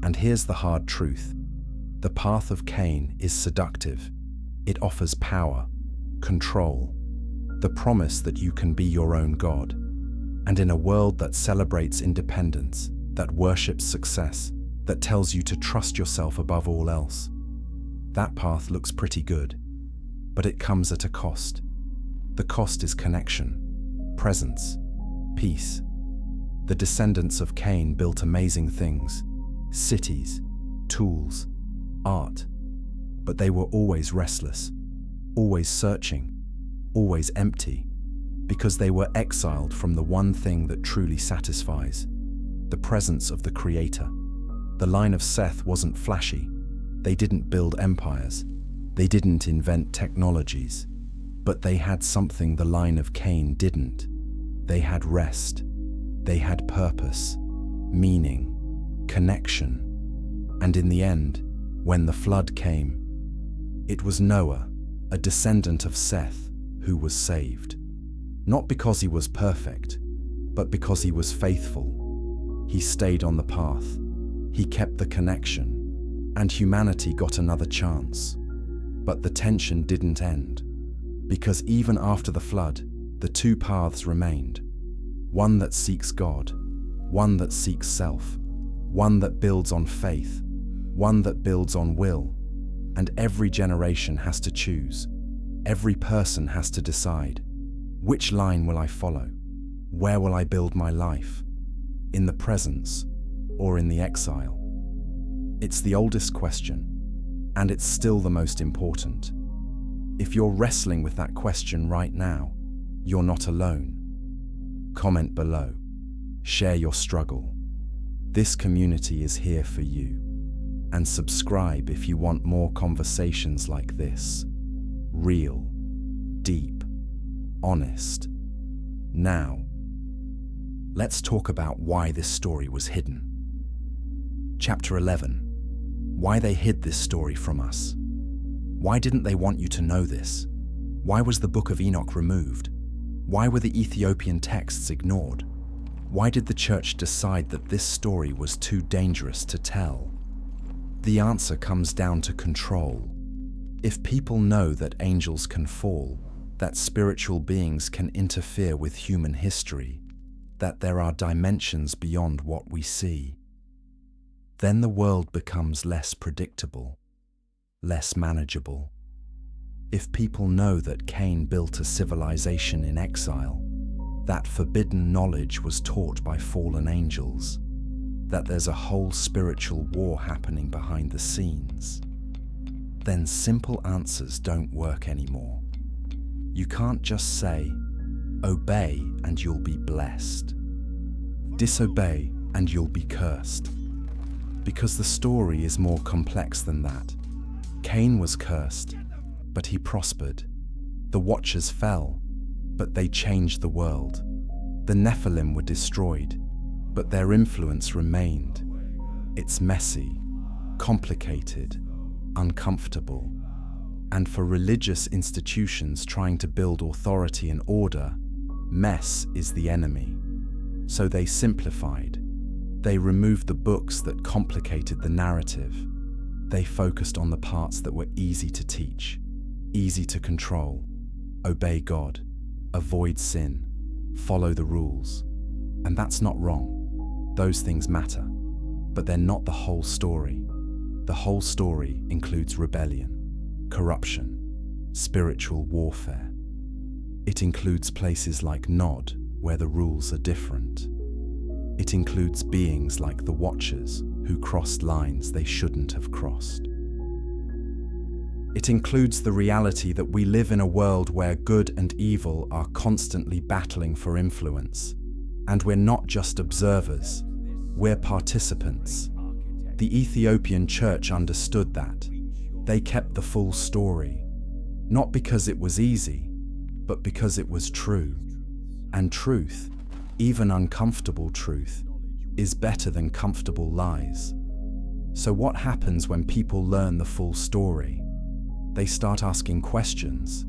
And here's the hard truth. The path of Cain is seductive. It offers power, control, the promise that you can be your own God. And in a world that celebrates independence, that worships success, that tells you to trust yourself above all else, that path looks pretty good. But it comes at a cost. The cost is connection, presence, peace. The descendants of Cain built amazing things, cities, tools, art. But they were always restless, always searching, always empty, because they were exiled from the one thing that truly satisfies, the presence of the Creator. The line of Seth wasn't flashy. They didn't build empires. They didn't invent technologies. But they had something the line of Cain didn't. They had rest. They had purpose, meaning, connection. And in the end, when the flood came, it was Noah, a descendant of Seth, who was saved. Not because he was perfect, but because he was faithful. He stayed on the path. He kept the connection, and humanity got another chance. But the tension didn't end, because even after the flood, the two paths remained. One that seeks God, one that seeks self, one that builds on faith, one that builds on will. And every generation has to choose. Every person has to decide. Which line will I follow? Where will I build my life? In the presence or in the exile? It's the oldest question, and it's still the most important. If you're wrestling with that question right now, you're not alone. Comment below. Share your struggle. This community is here for you. And subscribe if you want more conversations like this. Real, deep, honest. Now, let's talk about why this story was hidden. Chapter 11. Why they hid this story from us. Why didn't they want you to know this? Why was the Book of Enoch removed? Why were the Ethiopian texts ignored? Why did the church decide that this story was too dangerous to tell? The answer comes down to control. If people know that angels can fall, that spiritual beings can interfere with human history, that there are dimensions beyond what we see, then the world becomes less predictable, less manageable. If people know that Cain built a civilization in exile, that forbidden knowledge was taught by fallen angels, that there's a whole spiritual war happening behind the scenes, then simple answers don't work anymore. You can't just say, obey and you'll be blessed. Disobey and you'll be cursed. Because the story is more complex than that. Cain was cursed, but he prospered. The Watchers fell, but they changed the world. The Nephilim were destroyed, but their influence remained. It's messy, complicated, uncomfortable. And for religious institutions trying to build authority and order, mess is the enemy. So they simplified. They removed the books that complicated the narrative. They focused on the parts that were easy to teach, easy to control. Obey God, avoid sin, follow the rules. And that's not wrong. Those things matter. But they're not the whole story. The whole story includes rebellion, corruption, spiritual warfare. It includes places like Nod, where the rules are different. It includes beings like the Watchers, who crossed lines they shouldn't have crossed. It includes the reality that we live in a world where good and evil are constantly battling for influence. And we're not just observers, we're participants. The Ethiopian church understood that. They kept the full story, not because it was easy, but because it was true. And truth, even uncomfortable truth, is better than comfortable lies. So what happens when people learn the full story? They start asking questions.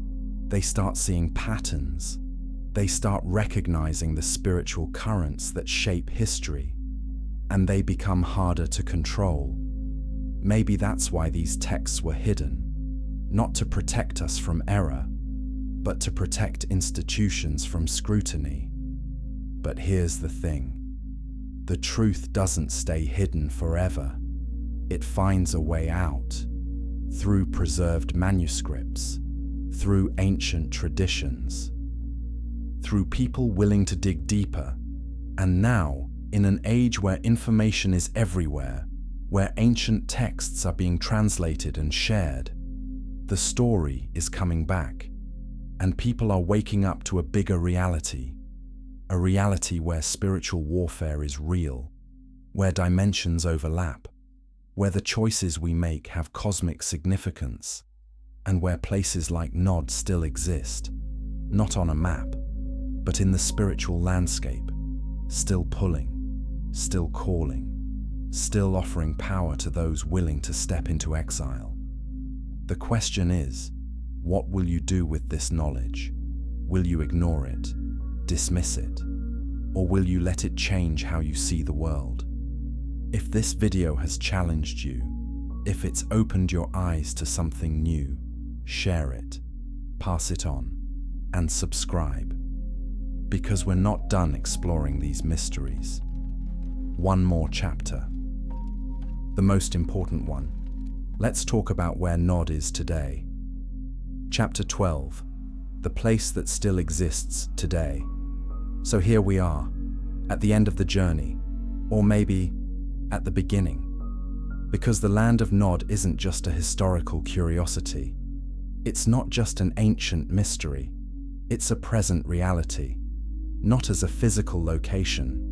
They start seeing patterns. They start recognizing the spiritual currents that shape history. And they become harder to control. Maybe that's why these texts were hidden, not to protect us from error, but to protect institutions from scrutiny. But here's the thing. The truth doesn't stay hidden forever. It finds a way out, through preserved manuscripts, through ancient traditions, through people willing to dig deeper. And now, in an age where information is everywhere, where ancient texts are being translated and shared, the story is coming back, and people are waking up to a bigger reality, a reality where spiritual warfare is real, where dimensions overlap, where the choices we make have cosmic significance, and where places like Nod still exist, not on a map, but in the spiritual landscape, still pulling, still calling, still offering power to those willing to step into exile. The question is, what will you do with this knowledge? Will you ignore it, dismiss it, or will you let it change how you see the world? If this video has challenged you, if it's opened your eyes to something new, share it, pass it on, and subscribe. Because we're not done exploring these mysteries. One more chapter. The most important one. Let's talk about where Nod is today. Chapter 12. The place that still exists today. So here we are, at the end of the journey, or maybe at the beginning. Because the land of Nod isn't just a historical curiosity. It's not just an ancient mystery. It's a present reality. Not as a physical location.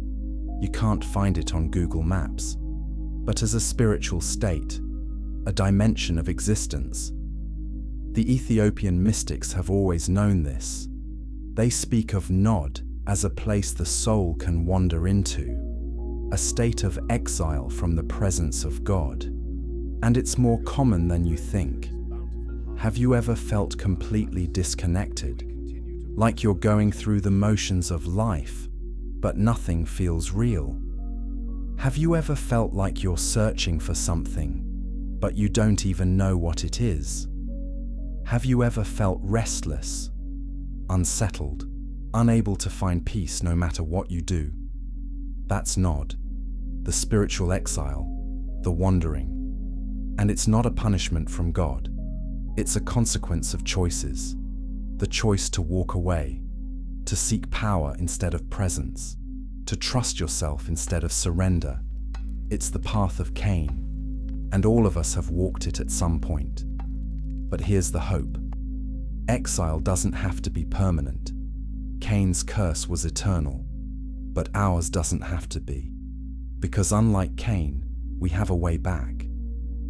You can't find it on Google Maps. But as a spiritual state, a dimension of existence. The Ethiopian mystics have always known this. They speak of Nod as a place the soul can wander into, a state of exile from the presence of God. And it's more common than you think. Have you ever felt completely disconnected? Like you're going through the motions of life, but nothing feels real? Have you ever felt like you're searching for something, but you don't even know what it is? Have you ever felt restless, unsettled, unable to find peace no matter what you do? That's Nod, the spiritual exile, the wandering. And it's not a punishment from God. It's a consequence of choices. The choice to walk away, to seek power instead of presence, to trust yourself instead of surrender. It's the path of Cain, and all of us have walked it at some point. But here's the hope. Exile doesn't have to be permanent. Cain's curse was eternal, but ours doesn't have to be. Because unlike Cain, we have a way back,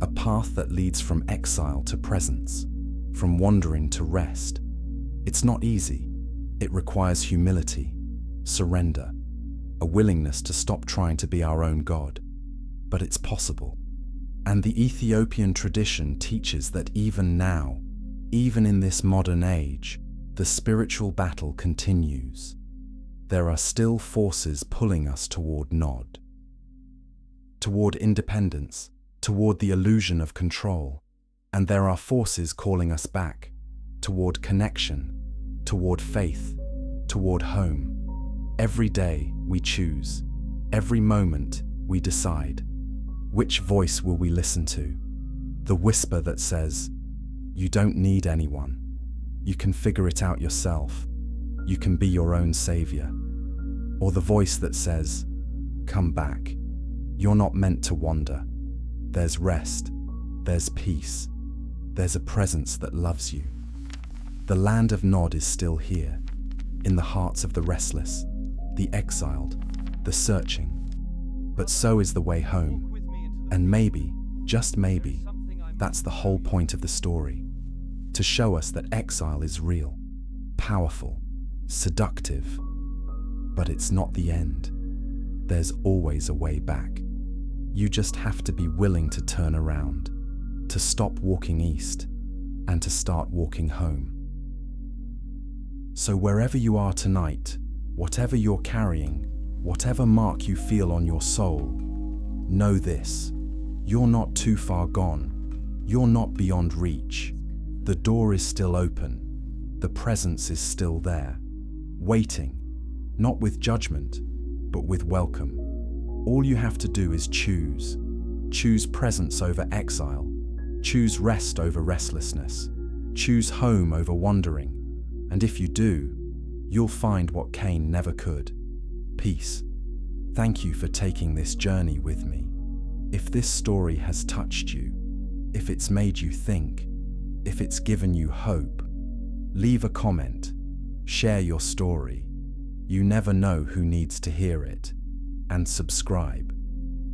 a path that leads from exile to presence, from wandering to rest. It's not easy. It requires humility, surrender, a willingness to stop trying to be our own God. But it's possible. And the Ethiopian tradition teaches that even now, Even in this modern age, the spiritual battle continues. There are still forces pulling us toward Nod, toward independence, toward the illusion of control. And there are forces calling us back, toward connection, toward faith, toward home. Every day we choose, every moment we decide. Which voice will we listen to? The whisper that says, "You don't need anyone. You can figure it out yourself. You can be your own savior." Or the voice that says, "Come back. You're not meant to wander. There's rest. There's peace. There's a presence that loves you." The land of Nod is still here, in the hearts of the restless, the exiled, the searching. But so is the way home. And maybe, just maybe, that's the whole point of the story. To show us that exile is real, powerful, seductive. But it's not the end. There's always a way back. You just have to be willing to turn around, to stop walking east, and to start walking home. So wherever you are tonight, whatever you're carrying, whatever mark you feel on your soul, know this: you're not too far gone. You're not beyond reach. The door is still open. The presence is still there, waiting, not with judgment, but with welcome. All you have to do is choose. Choose presence over exile. Choose rest over restlessness. Choose home over wandering. And if you do, you'll find what Cain never could: peace. Thank you for taking this journey with me. If this story has touched you, if it's made you think, if it's given you hope, leave a comment, share your story. You never know who needs to hear it. And subscribe,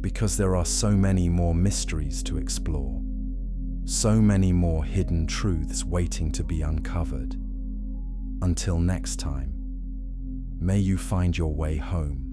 because there are so many more mysteries to explore, so many more hidden truths waiting to be uncovered. Until next time, may you find your way home.